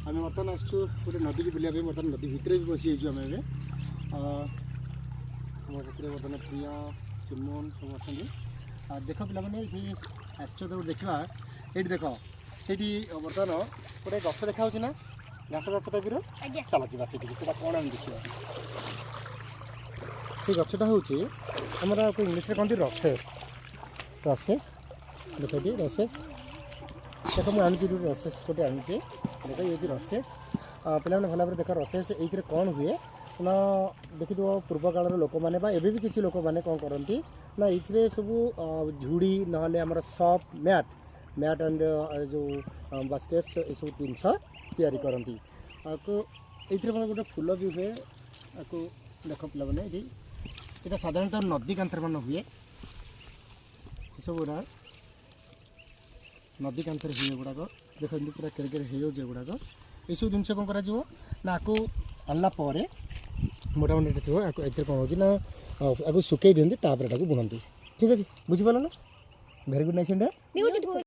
आम बर्तमान आसचु गोटे नदी की बुलाया बर्तमान नदी भितर भी बसी आम ए बर्तमान प्रिया चुनमुन सब अच्छा देख पे ये आसो देखा ये देख से बर्तमान गोटे गछ देखा ना घास गछ टाइप चल जा से कौन आम देखा से गछटा हूँ आमर इंग्लीश में कहते रसेस रसेस देख ये रसेस देख मुझे आनी रसेस गोटे आनी देख ये रसेस पे भल भाव देख रसेस ये कौन हुए ना देखी पूर्व काल लोक मैंने एवं भी किसी लोक मैंने कौन करती ना ये सब झुड़ी ना आमर सप मैट मैट एंड जो बास्केट्स ये सब जिन तैयारी करती ये गोटे फूल भी हुए आपको देख पे ये साधारणतः नदी कांतर मान हुए सब गुड़ा नदी कांतर हुए गुड़ाक देख पूरा केरे केरे हो गुड़ाक ये सब जिन कौन कर आपको आनला मोटा मोटा थी ए कौन हो ना आपको सुखे दिखती बुणती ठीक अच्छे बुझीपाल ना भेरी गुड नाइट इंडिया।